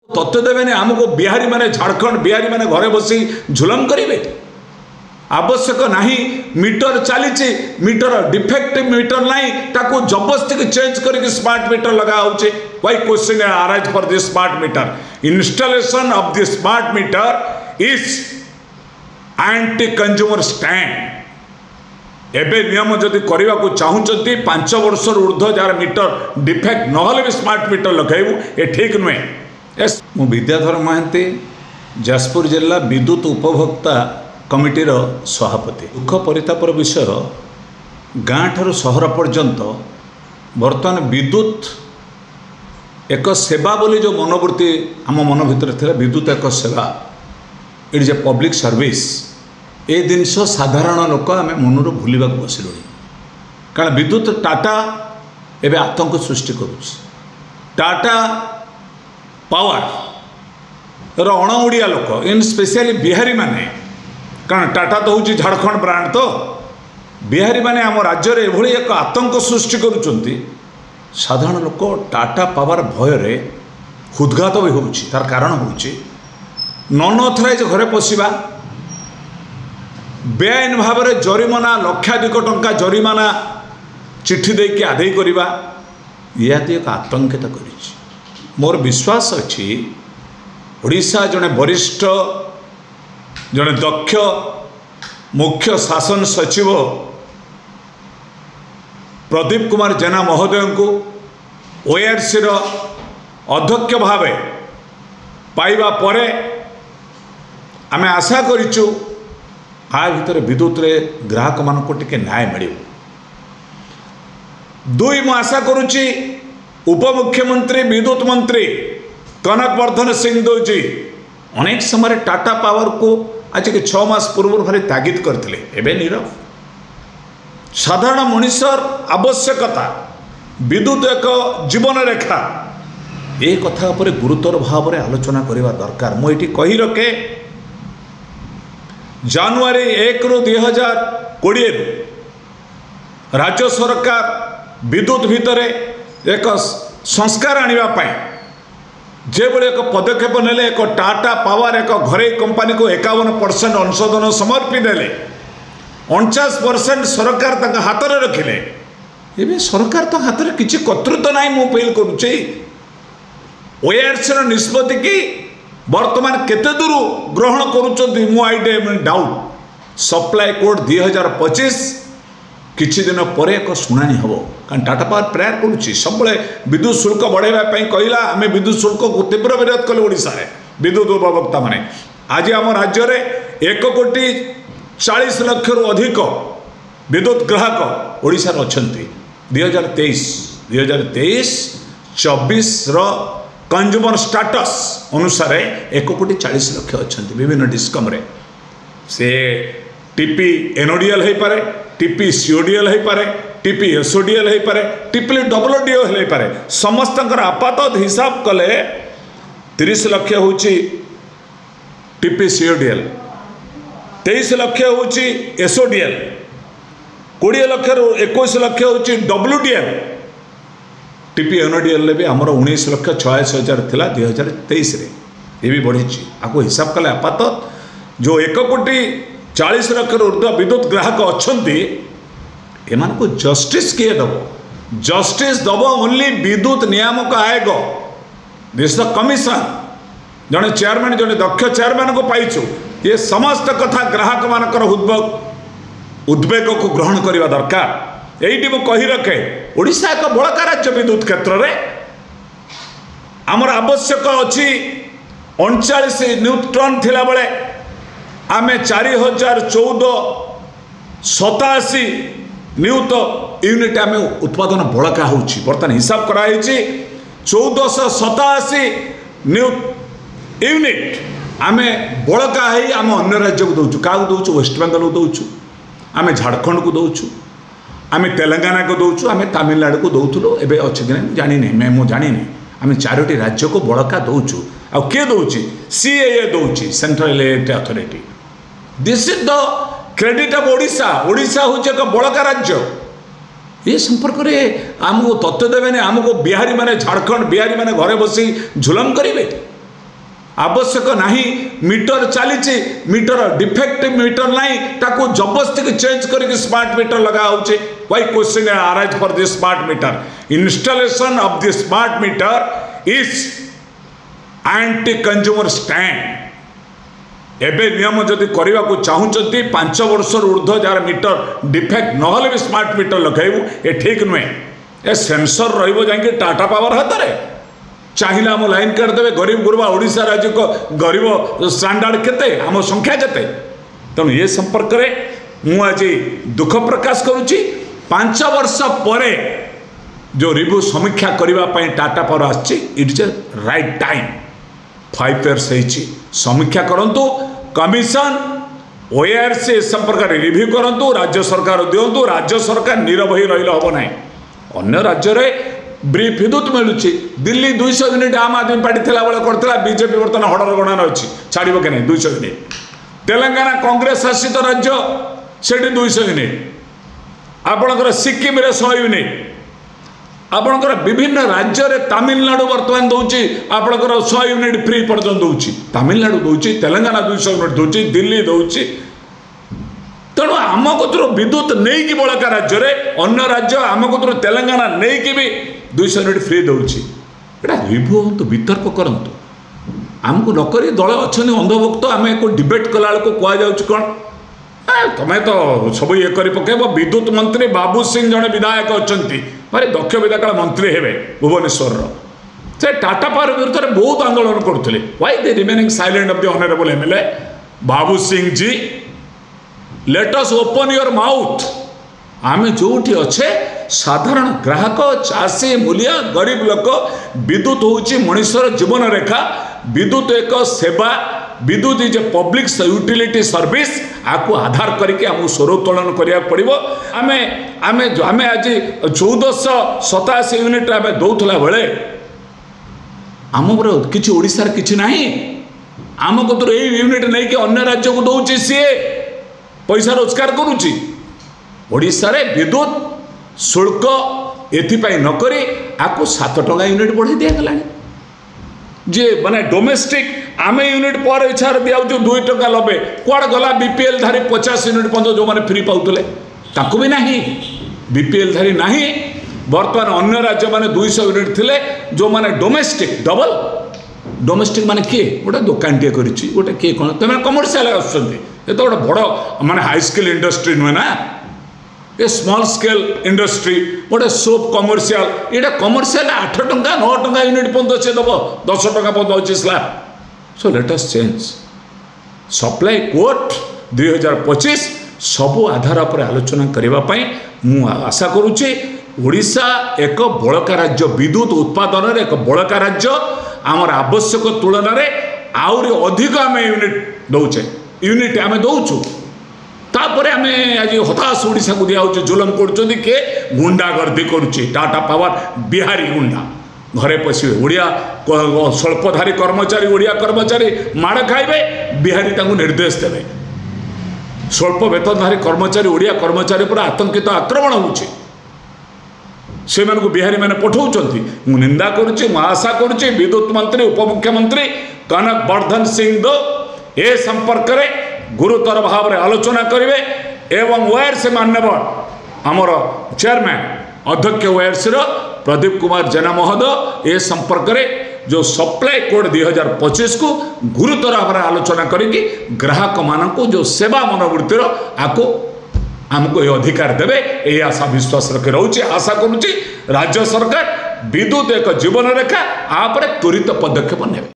तथ्य देवे आमको बिहारी माने झारखंड बिहारी माने घरे बसी झुलम करेंगे आवश्यक नहीं मीटर चली मीटर डिफेक्टिव मीटर नहीं ताको जबरदस्ती की चेंज करके स्मार्ट मीटर लगा होचे why question arise for this smart meter installation of this smart meter is anti consumer stand एबे नियम जदि करने को चाहूँगी 5 वर्ष ऊर्ध्व जार मीटर डिफेक्ट नहले भी स्मार्ट मीटर लगेबू ये ठीक नुहे। यस मु विद्याधर महांती जाजपुर जिला विद्युत उपभोक्ता कमिटीर सभापति। दुख परितापर विषय गाँ ठारू सहर पर्यंत बर्तमान विद्युत एक सेवा बोली जो मनोवृत्ति आम मन भितर थिला विद्युत एक सेवा it is a public service ए जिनस साधारण लोक आम मनर भूलवा बसिलु कारण विद्युत टाटा एवं आतंक सृष्टि करुच्ची टाटा पावर अणओडिया लोक इन स्पेशली बिहारी माने कारण टाटा तो हूँ झारखंड ब्रांड तो बिहारी माने आम राज्य में एभली एक आतंक सृष्टि करुँच साधारण लोक टाटा पावर भय हृदघात भी होउछि तार कारण होउछि नॉन ऑथराइज घरे पशिबा बेआईन भाव में जरिमाना लक्षाधिक टंका जरिमाना चिट्ठी देके आदाय करवा यह एक आतंकित करिछि। मोर विश्वास अछि ओडिशा जड़े वरिष्ठ जड़े दक्ष मुख्य शासन सचिव प्रदीप कुमार जेना महोदय को ओआरसी अध्यक्ष भाव पाइबा परे आमे आशा करिचु आ भितर विद्युत रे ग्राहक मान को टिके न्याय मिल। दुई मु आशा करुच्ची उपमुख्यमंत्री विद्युत मंत्री कनकवर्धन सिंह जी अनेक समय टाटा पावर को आज के 6 मास पूर्व भारी तागिद करते एवं नीरव साधारण मनुष्यर आवश्यकता विद्युत एक जीवन रेखा ए कथा पर गुरुतर भाव में आलोचना करने दरकार। मुझे कही रखे जनवरी 1 ରୁ 2020 राज्य सरकार विद्युत भितर एक संस्कार आने जो एक पदक्षेप नेले एक टाटा पावर एक घरे कंपनी को 51% अंशदान समर्पी देले 49% सरकार तक हाथ में रखिले ये सरकार तो हाथ में किसी कर्तृत्व ना मु फील करुच्ची ओआरसी निष्पत्ति की वर्तमान केते दूर ग्रहण करुँच मु आई डाउट सप्लाई कोड 2025 किछि दिन पर एक शुणाणी हम कारण टाटा पावर प्रेयर करुच्ची सब विद्युत शुल्क बढ़ाई कहला आम विद्युत शुल्क को तीव्र विरोध कले ओडिशा रे विद्युत उपभोक्ता माने आज आम राज्य में 1,40,00,000 रु अधिक विद्युत ग्राहक ओडिशा रे अछंती 2023-24 कंज्यूमर स्टाटस अनुसार 1,40,00,000 अच्छा विभिन्न डिस्कम रे से टीपी एनओडीएल हो पारे टीपी सीओडीएल हो पारे टीपी एसओडीएल हो पारे टीपी डब्ल्यूडीएल हो पारे समस्त आपात हिसाब कले 30 लाख हूँ टीपी सीओडीएल 23 लाख हूँ एसओडीएल 20 लाख रु 21 लाख हूँ डब्ल्यूडीएल टीपी एनओडीएल भी आमर 19,86,000 थिला 2023 रे ये भी बढ़ी आपको हिसाब कले आपात जो 1,40,00,000 ऊर्ध्व विद्युत ग्राहक अच्छे एमान को जस्टिस किए दब जस्टिस दब ओनली विद्युत नियामक आयोग दिस द कमिशन जड़े चेयरमैन जड़े दक्ष चेयरमैन को पाइचु ये समस्त कथा ग्राहक मानकर उद्वेग को ग्रहण करने दरकार। यही मु कही रखे ओडिशा एक बड़का राज्य विद्युत क्षेत्र में आमर आवश्यक अच्छी 39 न्यूट्रन थिला बेले आमे 4,014 न्यूट यूनिट आमे उत्पादन बड़का होची बर्तमान हिसाब कराई 1,487 न्यूट यूनिट आमे बड़का है आम अन्य राज्य को दौचु क्या दौचु वेस्ट बेंगल को दौचु आमे झारखंड को दौचु आमे तेलंगाना को दौचु आमे तमिलनाडु को दौलु एवं अच्छे कि नहीं जानी मैं मुझे जानी आमे 4टी राज्य को बड़का दौचु आ किए दौची सीएए दौची central electricity authority this is the credit of Odisha Odisha हूँ एक बड़का राज्य ये संपर्क में आमको तथ्य देवे आमको बिहारी माने झारखंड बिहारी माने घरे बसी झुलम करेंगे आवश्यक नहीं मीटर चली मीटर डिफेक्टिव मीटर नहीं ताको जबरदस्ती चेंज करके स्मार्ट मीटर लगा होचे why question arise for this smart meter installation of the smart meter is anti consumer stand एबे नियम जदि करने को चाहूँगी 5 वर्ष ऊर्ध्व जार मीटर डिफेक्ट नहले भी स्मार्ट मीटर लगेबू ये ठीक नुहे ए सेंसर रही जाए टाटा पावर हाथ में चाहिए आम लाइन करदे गरीब गुरबा ओडिशा राज्य को गरीब स्टैंडर्ड केते आम संख्या केते तेणु ये संपर्क में मुझे दुख प्रकाश करुच्ची 5 वर्ष पर जो रिव्यू समीक्षा करने टाटा पावर आछि it is right time 5 years समीक्षा करंतु कमिशन ओआरसी संपर्क में रिव्यू करंतु राज्य सरकार दिंतु राज्य सरकार नीरव हो रही हम ना अन्य राज्य में ब्रीफ विद्युत मिलूँ दिल्ली 200 यूनिट आम आदमी पार्टी थिला बेले करथिला बीजेपी बर्तमान हड़र गणन अच्छी छाड़ब कि नहीं 200 यूनिट तेलंगाना कांग्रेस शासित राज्य से 200 यूनिट आपणकर सिक्किम 100 यूनिट आपणकर विभिन्न राज्य में तमिलनाडु बर्तमान दौर आपणकर 100 यूनिट फ्री पर्यटन दौर तमिलनाडु दौर तेलंगाना 200 यूनिट दौर दिल्ली दौर तेणु आम कतुर विद्युत नहीं कि बड़का राज्य में अन्य राज्य आम कतुर तेलंगाना नहीं कि भी 200 यूनिट फ्री दौर एटा रिव्यू हूँ वितर्क करंतु आमको नक दल अच्छा अंधभक्त आम एक डिबेट कला कहु कौन तुम्हें तो सब ये कर पकेब विद्युत मंत्री बाबू सिंह जड़े विधायक अच्छा भारी दक्ष विधायक मंत्री हे भुवनेश्वर से टाटा पावर विरुद्ध में बहुत आंदोलन करते why they remaining silent of the honourable MLA Babu Singh ji let us open your mouth आम जो अच्छे साधारण ग्राहक चाषी मूलिया गरीब लोक विद्युत हूँ मनुष्यर जीवन रेखा विद्युत एक सेवा विद्युत is a public utility service आपको आधार करके आम स्वर उत्तोलन करा पड़ो आम आम आम आज 1487 यूनिट आम दौला बेले आम किसी ओडिशार किसी ना आम कतुर यही यूनिट नहीं कि अन्य राज्य को दौर सी पैसा रोजगार करुच्ची ओडिशा रे विद्युत शुल्क एथिपाई नकरी आपको 7 टंका यूनिट बढ़ी दिगला जे माने डोमेस्टिक आम यूनिट पर इच्छा दिया 2 टंका 90 कुआड़ गला बीपीएल धारी 50 यूनिट पर्यटन जो मैंने फ्री पाते भी ना बीपीएल धारी ना बर्तमान अन्य राज्य मैंने 200 यूनिट थे जो मैंने डोमेस्टिक डबल डोमेस्टिक माने किए गोटे दुकान टे गोटे किए कौन तुम कमर्शियल आसुँच तो गोटे बड़ माने हाई स्केल इंडस्ट्री नुहे ना ये स्मॉल स्केल इंडस्ट्री गोटे सोप कमर्शियल ये कमर्शियल 8 टंका 9 टंका यूनिट पर्यटन से दब 10 टंका पर्यटन अच्छे slab so let us change supply quote 2025 सबू आधार पर आलोचना करने मु आशा करुच्ची ओडिशा एक बड़का राज्य विद्युत उत्पादन एक बड़का राज्य आमर आवश्यक तुलन में आहरी अधिक आम यूनिट दौचे यूनिट आम दौचु तापर आम आज हताश ओडिशा को दिया जुलम कर किए गुंडागर्दी करुच्ची टाटा पावर बिहारी गुंडा घरे पशे ओडिया स्वल्पधारी कर्मचारी ओडिया कर्मचारी माड़ खाइबे बिहारी तांको निर्देश देवे स्वल्प वेतनधारी कर्मचारी ओडिया कर्मचारी पर आतंकित आक्रमण होउची से मानक बिहारी मैंने पठाउछंती मु निंदा करुच्ची मु आशा करुच्ची विद्युत मंत्री उपमुख्यमंत्री कनक वर्धन सिंह दो ए संपर्क में गुरुतर भाव में आलोचना करेंगे एवं ओआरसी मान्यवर आमर चेयरमैन अध्यक्ष ओआरसी प्रदीप कुमार जेना महोदय ए संपर्क में जो सप्लाई कोड 2025 को गुरुतर भाव में आलोचना करी ग्राहक मानक जो सेवा मनोवृत्तिर आपको आमको ये अधिकार देवे ये आशा विश्वास रखे रोचे आशा करुच्ची राज्य सरकार विद्युत एक जीवन रेखा आप त्वरित पदक्षेप नेबे।